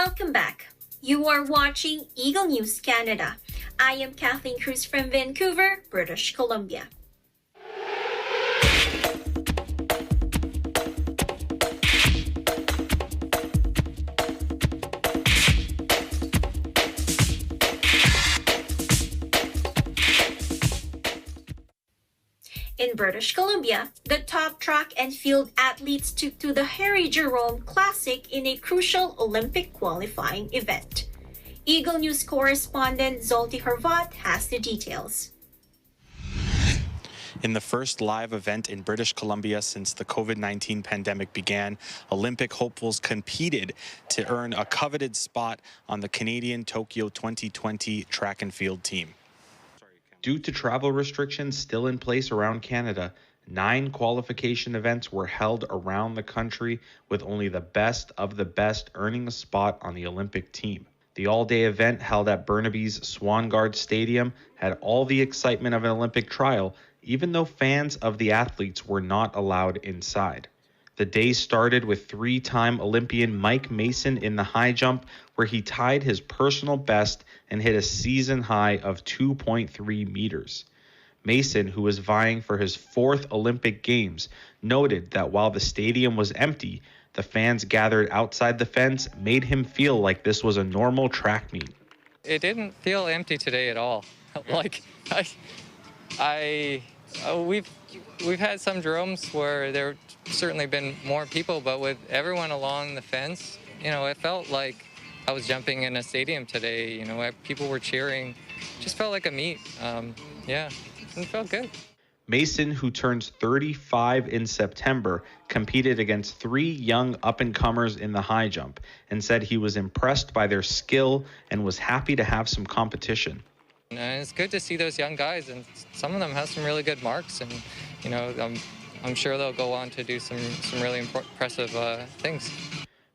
Welcome back. You are watching Eagle News Canada. I am Kathleen Cruz from Vancouver, British Columbia. In British Columbia, the top track and field athletes took to the Harry Jerome Classic in a crucial Olympic qualifying event. Eagle News correspondent Zolti Horvat has the details. In the first live event in British Columbia since the COVID-19 pandemic began, Olympic hopefuls competed to earn a coveted spot on the Canadian Tokyo 2020 track and field team. Due to travel restrictions still in place around Canada, 9 qualification events were held around the country, with only the best of the best earning a spot on the Olympic team. The all-day event held at Burnaby's Swangard Stadium had all the excitement of an Olympic trial, even though fans of the athletes were not allowed inside. The day started with 3-time Olympian Mike Mason in the high jump, where he tied his personal best and hit a season high of 2.3 meters. Mason, who was vying for his 4th Olympic Games, noted that while the stadium was empty, the fans gathered outside the fence made him feel like this was a normal track meet. It didn't feel empty today at all. We've had some Jeromes where there certainly been more people, but with everyone along the fence, it felt like I was jumping in a stadium today. People were cheering. Just felt like a meet. It felt good. Mason, who turns 35 in September, competed against 3 young up-and-comers in the high jump and said he was impressed by their skill and was happy to have some competition. And it's good to see those young guys, and some of them have some really good marks, and I'm sure they'll go on to do some really impressive things.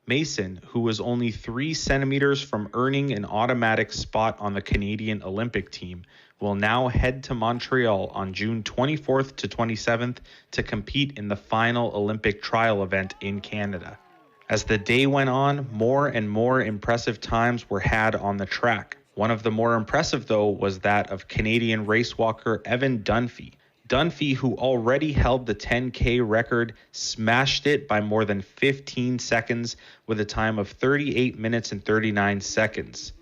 Mason, who was only 3 centimeters from earning an automatic spot on the Canadian Olympic team, will now head to Montreal on June 24th to 27th to compete in the final Olympic trial event in Canada. As the day went on, more and more impressive times were had on the track. One of the more impressive, though, was that of Canadian racewalker Evan Dunphy. Dunphy, who already held the 10K record, smashed it by more than 15 seconds with a time of 38 minutes and 39 seconds.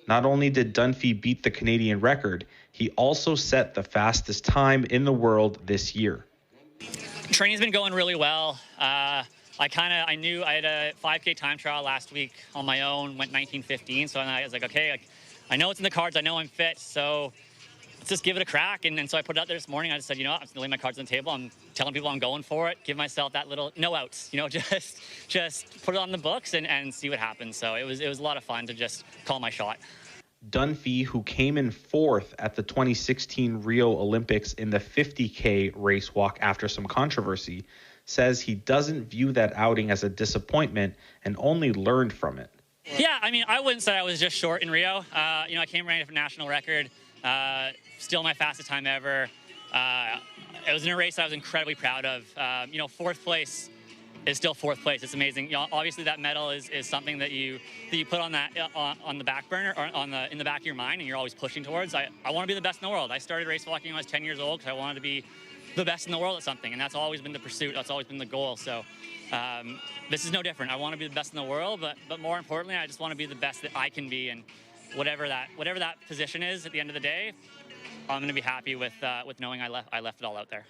Not only did Dunphy beat the Canadian record, he also set the fastest time in the world this year. Training's been going really well. I knew I had a 5K time trial last week on my own, went 19:15, so I was like, okay, I know it's in the cards, I know I'm fit, so let's just give it a crack. And so I put it out there this morning. I just said, I'm just gonna lay my cards on the table. I'm telling people I'm going for it, give myself that little no outs, just put it on the books and see what happens. So it was a lot of fun to just call my shot. Dunphy, who came in 4th at the 2016 Rio Olympics in the 50K race walk after some controversy, says he doesn't view that outing as a disappointment and only learned from it. Yeah, I wouldn't say I was just short in Rio. I came running for a national record, still my fastest time ever. It was in a race I was incredibly proud of. 4th place is still 4th place. It's amazing. Obviously that medal is something that you put on the back burner or in the back of your mind, and you're always pushing towards. I want to be the best in the world. I started race walking when I was 10 years old because I wanted to be the best in the world at something, and that's always been the pursuit. That's always been the goal. So this is no different. I want to be the best in the world, but more importantly, I just want to be the best that I can be, and whatever that position is at the end of the day, I'm going to be happy with knowing I left it all out there.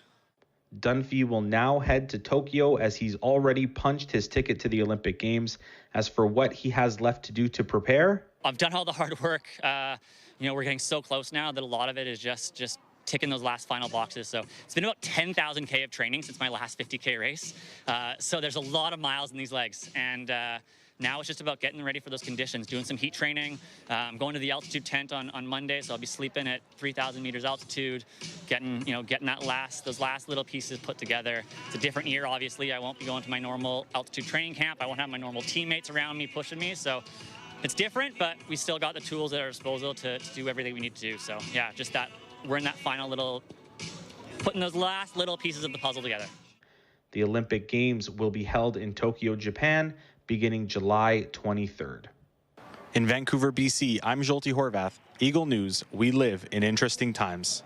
Dunphy will now head to Tokyo as he's already punched his ticket to the Olympic Games. As for what he has left to do to prepare, I've done all the hard work. We're getting so close now that a lot of it is just ticking those last final boxes. So it's been about 10,000 K of training since my last 50K race. So there's a lot of miles in these legs, and now it's just about getting ready for those conditions, doing some heat training. I'm going to the altitude tent on Monday, so I'll be sleeping at 3,000 meters altitude, getting those last little pieces put together. It's a different year, obviously. I won't be going to my normal altitude training camp. I won't have my normal teammates around me pushing me, so it's different, but we still got the tools at our disposal to do everything we need to do. So yeah, just that we're in that final putting those last little pieces of the puzzle together. The Olympic Games will be held in Tokyo, Japan, beginning July 23rd. In Vancouver, BC, I'm Jolty Horvath. Eagle News, we live in interesting times.